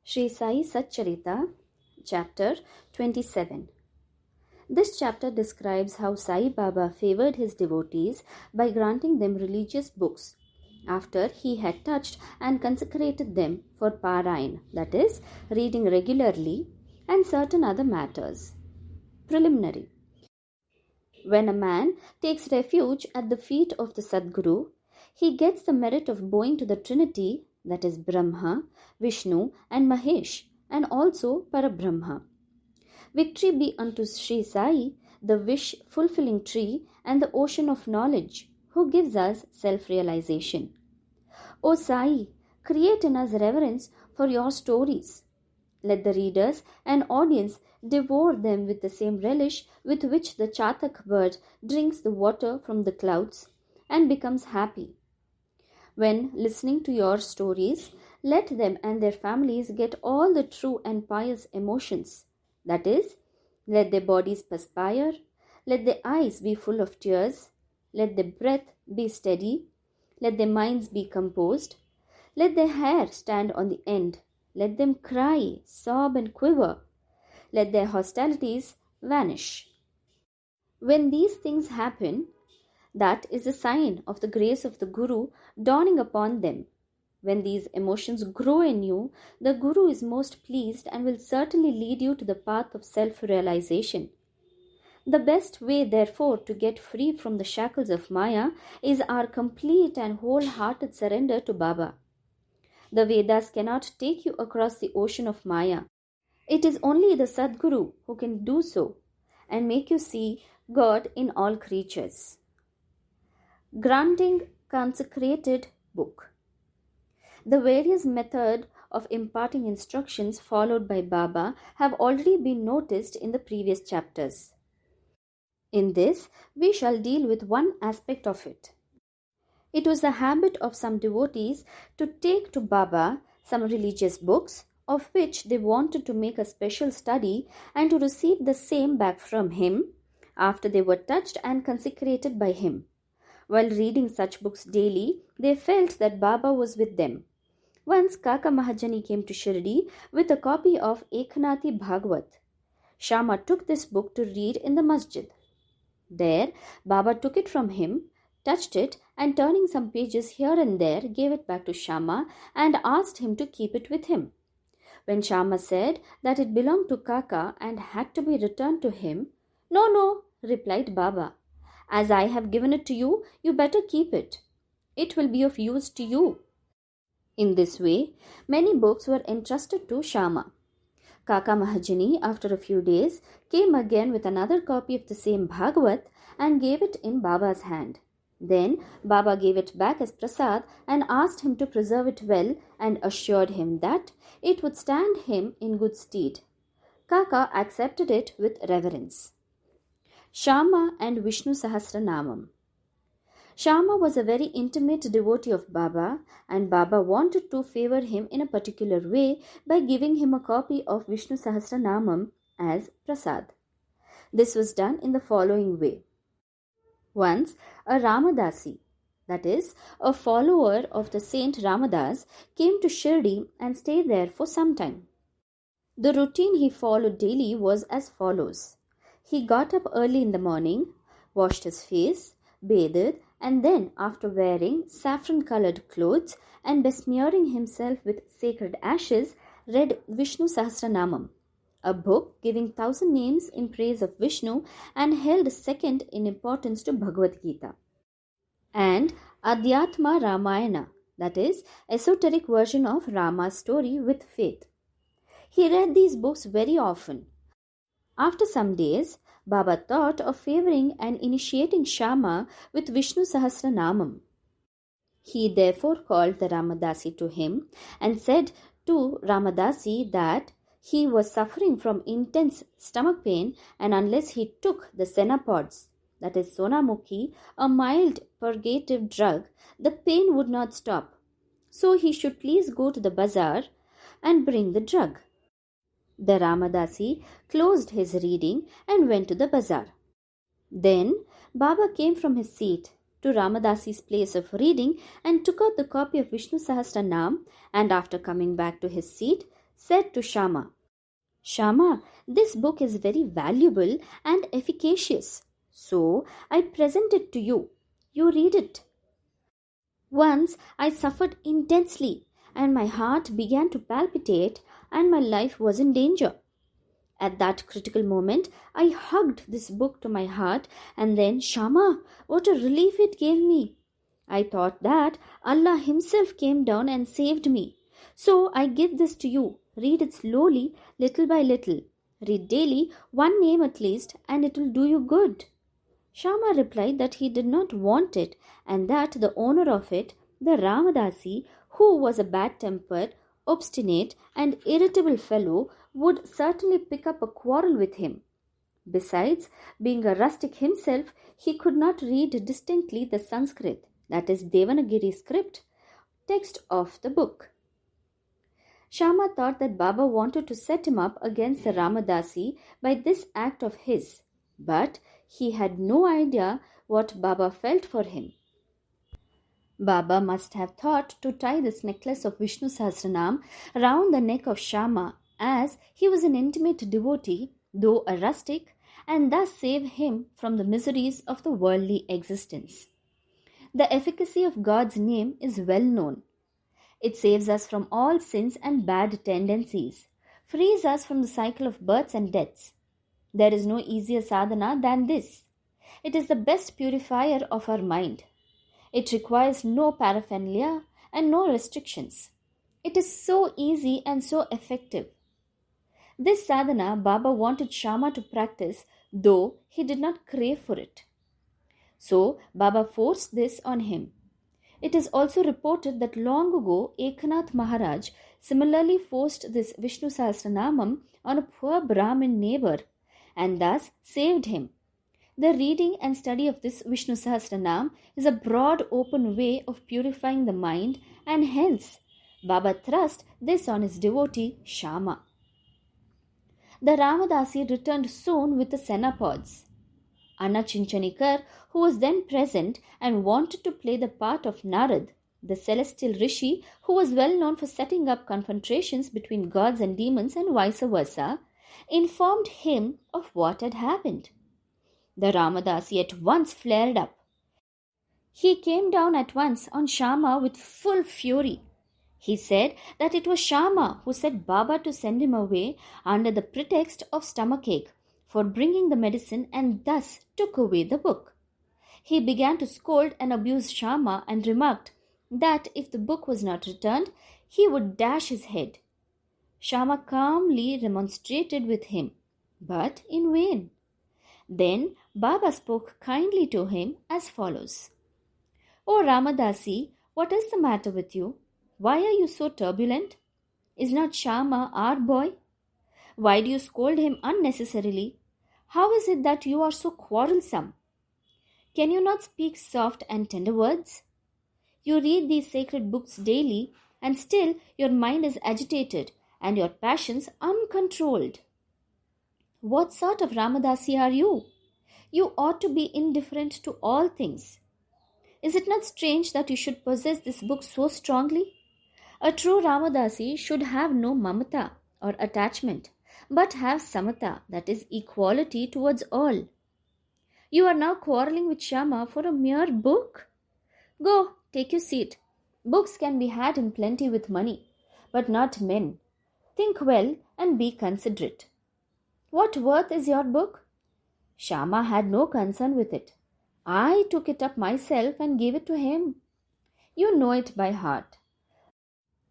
Sri Sai Satcharita, Chapter 27. This chapter describes how Sai Baba favored his devotees by granting them religious books after he had touched and consecrated them for Parayana, that is, reading regularly, and certain other matters. Preliminary. When a man takes refuge at the feet of the Sadguru, he gets the merit of bowing to the Trinity, that is Brahma, Vishnu and Mahesh, and also Parabrahma. Victory be unto Sri Sai, the wish-fulfilling tree and the ocean of knowledge, who gives us self-realization. O Sai, create in us reverence for your stories. Let the readers and audience devour them with the same relish with which the chatak bird drinks the water from the clouds and becomes happy. When listening to your stories, let them and their families get all the true and pious emotions. That is, let their bodies perspire, let their eyes be full of tears, let their breath be steady, let their minds be composed, let their hair stand on the end, let them cry, sob and quiver, let their hostilities vanish. When these things happen, that is a sign of the grace of the Guru dawning upon them. When these emotions grow in you, the Guru is most pleased and will certainly lead you to the path of self-realization. The best way, therefore, to get free from the shackles of Maya is our complete and wholehearted surrender to Baba. The Vedas cannot take you across the ocean of Maya. It is only the Sadguru who can do so and make you see God in all creatures. Granting consecrated book. The various methods of imparting instructions followed by Baba have already been noticed in the previous chapters. In this, we shall deal with one aspect of it. It was the habit of some devotees to take to Baba some religious books of which they wanted to make a special study and to receive the same back from him after they were touched and consecrated by him. While reading such books daily, they felt that Baba was with them. Once Kaka Mahajani came to Shirdi with a copy of Eknathi Bhagwat. Shama took this book to read in the masjid. There, Baba took it from him, touched it, and turning some pages here and there, gave it back to Shama and asked him to keep it with him. When Shama said that it belonged to Kaka and had to be returned to him, "No," replied Baba. "As I have given it to you, you better keep it. It will be of use to you." In this way, many books were entrusted to Shama. Kaka Mahajani, after a few days, came again with another copy of the same Bhagwat and gave it in Baba's hand. Then Baba gave it back as prasad and asked him to preserve it well and assured him that it would stand him in good stead. Kaka accepted it with reverence. Shama and Vishnu Sahastranaam. Shama was a very intimate devotee of Baba, and Baba wanted to favor him in a particular way by giving him a copy of Vishnu Sahastranaam as prasad. This was done in the following way. Once, a Ramadasi, that is, a follower of the saint Ramadas, came to Shirdi and stayed there for some time. The routine he followed daily was as follows. He got up early in the morning, washed his face, bathed, and then, after wearing saffron-colored clothes and besmearing himself with sacred ashes, read Vishnu Sahastranaam, a book giving 1,000 names in praise of Vishnu and held second in importance to Bhagavad Gita, and Adhyatma Ramayana, that is, esoteric version of Rama's story with faith. He read these books very often. After some days, Baba thought of favoring and initiating Shama with Vishnu Sahastranaam. He therefore called the Ramadasi to him and said to Ramadasi that he was suffering from intense stomach pain, and unless he took the Senapods, that is Sonamukhi, a mild purgative drug, the pain would not stop. So he should please go to the bazaar and bring the drug. The Ramadasi closed his reading and went to the bazaar. Then Baba came from his seat to Ramadasi's place of reading and took out the copy of Vishnu Sahastranaam, and after coming back to his seat, said to Shama, "Shama, this book is very valuable and efficacious, so I present it to you. You read it." Once I suffered intensely, and my heart began to palpitate, and my life was in danger. At that critical moment, I hugged this book to my heart, and then, Shama, what a relief it gave me! I thought that Allah Himself came down and saved me. So I give this to you. Read it slowly, little by little. Read daily, one name at least, and it will do you good. Shama replied that he did not want it, and that the owner of it, the Ramadasi, who was a bad-tempered, obstinate, and irritable fellow, would certainly pick up a quarrel with him. Besides, being a rustic himself, he could not read distinctly the Sanskrit, that is Devanagari script, text of the book. Shama thought that Baba wanted to set him up against the Ramadasi by this act of his, but he had no idea what Baba felt for him. Baba must have thought to tie this necklace of Vishnu Sahastranaam round the neck of Shama, as he was an intimate devotee, though a rustic, and thus save him from the miseries of the worldly existence. The efficacy of God's name is well known. It saves us from all sins and bad tendencies, frees us from the cycle of births and deaths. There is no easier sadhana than this. It is the best purifier of our mind. It requires no paraphernalia and no restrictions. It is so easy and so effective. This sadhana Baba wanted Shama to practice, though he did not crave for it. So Baba forced this on him. It is also reported that long ago Eknath Maharaj similarly forced this Vishnu Sahasranamam on a poor Brahmin neighbor, and thus saved him. The reading and study of this Vishnu Sahasranam is a broad open way of purifying the mind, and hence Baba thrust this on his devotee Shama. The Ramadasi returned soon with the Senapods. Anna Chinchanikar, who was then present and wanted to play the part of Narad, the celestial rishi who was well known for setting up confrontations between gods and demons and vice versa, informed him of what had happened. The Ramadasi at once flared up. He came down at once on Shama with full fury. He said that it was Shama who set Baba to send him away under the pretext of stomachache for bringing the medicine, and thus took away the book. He began to scold and abuse Shama and remarked that if the book was not returned, he would dash his head. Shama calmly remonstrated with him, but in vain. Then Baba spoke kindly to him as follows. "O Ramadasi, what is the matter with you? Why are you so turbulent? Is not Shama our boy? Why do you scold him unnecessarily? How is it that you are so quarrelsome? Can you not speak soft and tender words? You read these sacred books daily, and still your mind is agitated and your passions uncontrolled. What sort of Ramadasi are you? You ought to be indifferent to all things. Is it not strange that you should possess this book so strongly? A true Ramadasi should have no mamata or attachment, but have samata, that is equality towards all. You are now quarrelling with Shama for a mere book? Go, take your seat. Books can be had in plenty with money, but not men. Think well and be considerate. What worth is your book? Shama had no concern with it. I took it up myself and gave it to him. You know it by heart.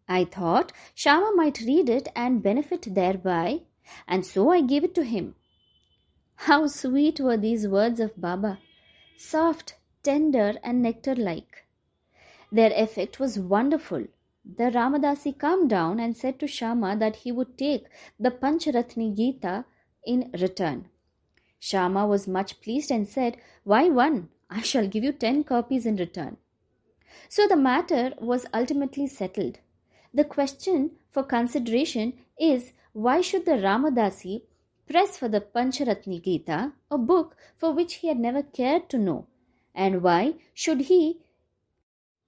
I thought Shama might read it and benefit thereby, and so I gave it to him." How sweet were these words of Baba, soft, tender, and nectar-like. Their effect was wonderful. The Ramadasi calmed down and said to Shama that he would take the Pancharatni Gita in return. Shama was much pleased and said, "Why one? I shall give you 10 copies in return." So the matter was ultimately settled. The question for consideration is, why should the Ramadasi press for the Pancharatni Gita, a book for which he had never cared to know? And why should he,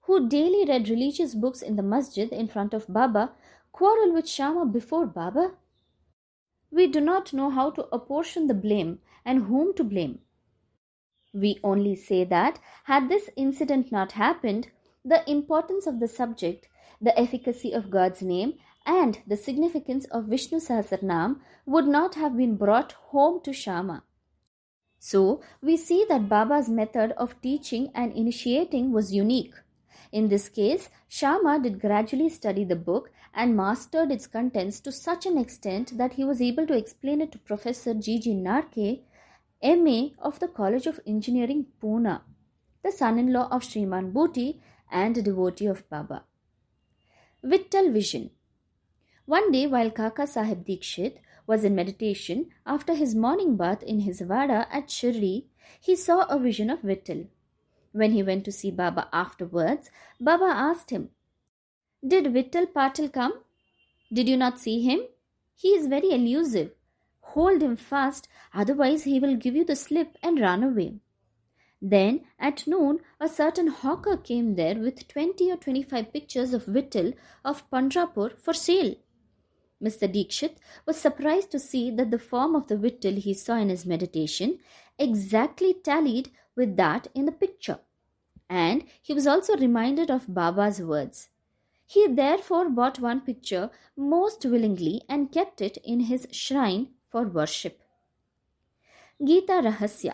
who daily read religious books in the masjid in front of Baba, quarrel with Shama before Baba? We do not know how to apportion the blame and whom to blame. We only say that had this incident not happened, the importance of the subject, the efficacy of God's name, and the significance of Vishnu Sahastranaam would not have been brought home to Shama. So, we see that Baba's method of teaching and initiating was unique. In this case, Shama did gradually study the book and mastered its contents to such an extent that he was able to explain it to Professor G.G. Narke, M.A. of the College of Engineering, Pune, the son-in-law of Shriman Bhoti and a devotee of Baba. Vitthal Vision. One day while Kaka Sahib Dixit was in meditation after his morning bath in his vada at Shirdi, he saw a vision of Vitthal. When he went to see Baba afterwards, Baba asked him, "Did Vitthal Patil come? Did you not see him? He is very elusive. Hold him fast, otherwise he will give you the slip and run away." Then at noon a certain hawker came there with 20 or 25 pictures of Vitthal of Pandharpur for sale. Mr. Dixit was surprised to see that the form of the Vitthal he saw in his meditation exactly tallied with that in the picture. And he was also reminded of Baba's words. He therefore bought one picture most willingly and kept it in his shrine for worship. Geeta-Rahasya.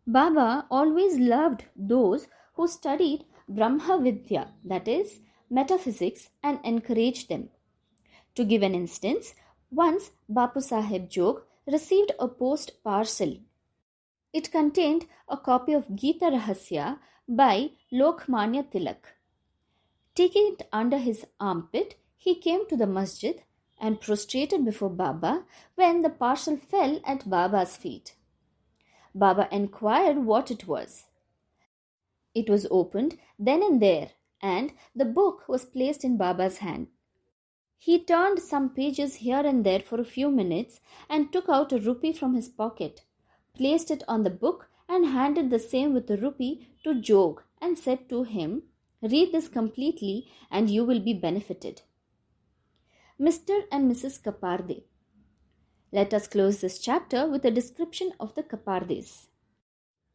Baba always loved those who studied Brahma Vidya, that is, metaphysics, and encouraged them. To give an instance, once Bapu Sahib Jog received a post parcel. It contained a copy of Geeta-Rahasya by Lokmanya Tilak. Taking it under his armpit, he came to the masjid and prostrated before Baba when the parcel fell at Baba's feet. Baba inquired what it was. It was opened then and there, and the book was placed in Baba's hand. He turned some pages here and there for a few minutes and took out a rupee from his pocket, placed it on the book and handed the same with the rupee to Jog and said to him, "Read this completely and you will be benefited." Mr. and Mrs. Khapardes. Let us close this chapter with a description of the Khapardes.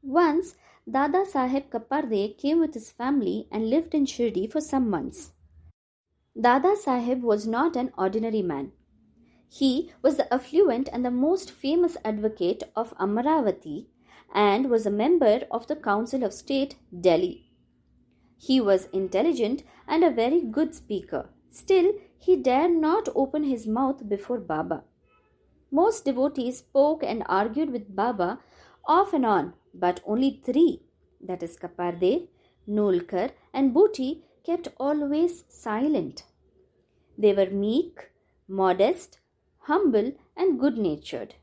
Once, Dada Saheb Khaparde came with his family and lived in Shirdi for some months. Dada Saheb was not an ordinary man. He was the affluent and the most famous advocate of Amaravati and was a member of the Council of State, Delhi. He was intelligent and a very good speaker. Still, he dared not open his mouth before Baba. Most devotees spoke and argued with Baba off and on, but only three, that is Khaparde, Nolkar and Bhoti, kept always silent. They were meek, modest, humble and good-natured.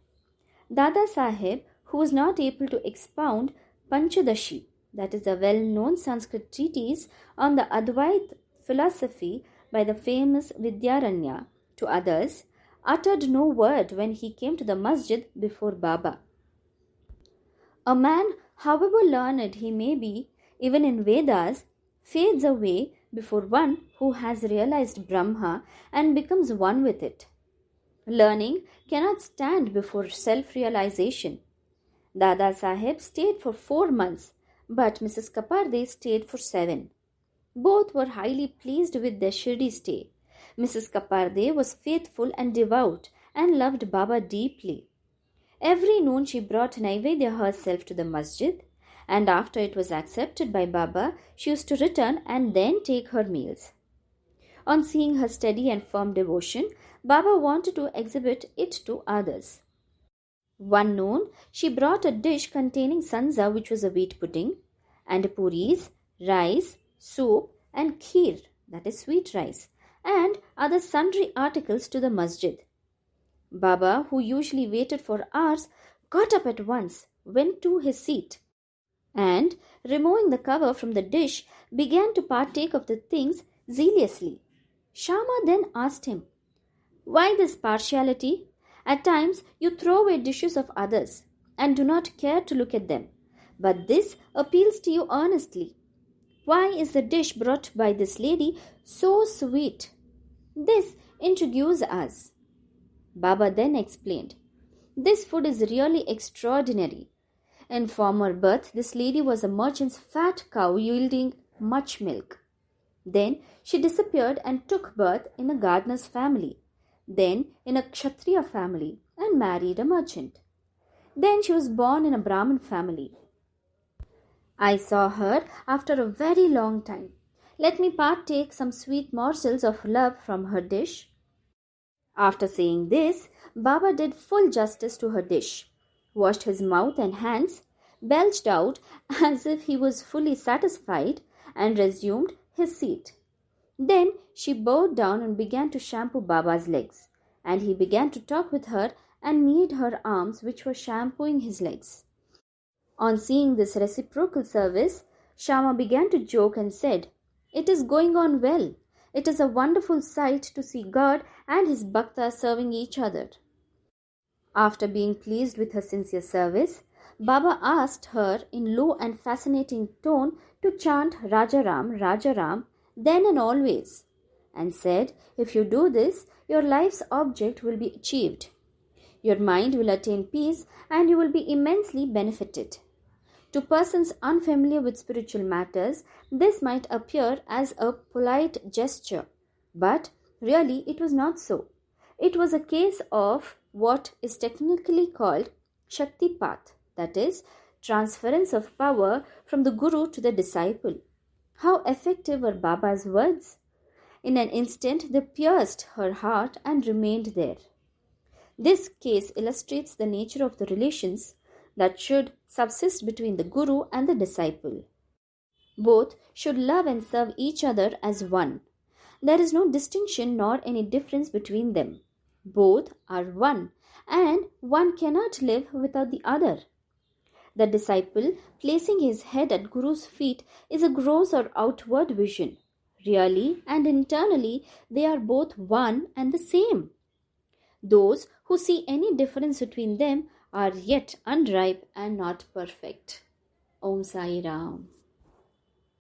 Dada Saheb, who was not able to expound Panchadashi, that is a well-known Sanskrit treatise on the Advait philosophy by the famous Vidyaranya, to others, uttered no word when he came to the masjid before Baba. A man, however learned he may be, even in Vedas, fades away before one who has realized Brahma and becomes one with it. Learning cannot stand before self-realization. Dada Saheb stayed for 4 months, but Mrs. Khaparde stayed for 7. Both were highly pleased with their Shirdi stay. Mrs. Khaparde was faithful and devout and loved Baba deeply. Every noon she brought Naivedya herself to the masjid, and after it was accepted by Baba, she used to return and then take her meals. On seeing her steady and firm devotion, Baba wanted to exhibit it to others. One noon, she brought a dish containing sanza, which was a wheat pudding, and puris, rice, soup, and kheer, that is sweet rice, and other sundry articles to the masjid. Baba, who usually waited for hours, got up at once, went to his seat, and, removing the cover from the dish, began to partake of the things zealously. Shama then asked him, "Why this partiality? At times you throw away dishes of others and do not care to look at them, but this appeals to you earnestly. Why is the dish brought by this lady so sweet?" This intrigues us. Baba then explained, this food is really extraordinary. In former birth, this lady was a merchant's fat cow yielding much milk. Then she disappeared and took birth in a gardener's family, then in a Kshatriya family and married a merchant. Then she was born in a Brahmin family. I saw her after a very long time. Let me partake some sweet morsels of love from her dish. After saying this, Baba did full justice to her dish, washed his mouth and hands, belched out as if he was fully satisfied, and resumed his seat. Then she bowed down and began to shampoo Baba's legs, and he began to talk with her and knead her arms, which were shampooing his legs. On seeing this reciprocal service, Shama began to joke and said, "It is going on well. It is a wonderful sight to see God and his bhaktas serving each other." After being pleased with her sincere service, Baba asked her in low and fascinating tone to chant Rajaram, Rajaram, then and always, and said, if you do this, your life's object will be achieved. Your mind will attain peace and you will be immensely benefited. To persons unfamiliar with spiritual matters, this might appear as a polite gesture, but really it was not so. It was a case of what is technically called Shaktipat, that is, transference of power from the Guru to the disciple. How effective were Baba's words! In an instant they pierced her heart and remained there. This case illustrates the nature of the relations that should subsist between the Guru and the disciple. Both should love and serve each other as one. There is no distinction nor any difference between them. Both are one, and one cannot live without the other. The disciple, placing his head at Guru's feet, is a gross or outward vision. Really and internally, they are both one and the same. Those who see any difference between them are yet unripe and not perfect. Om Sai Ram.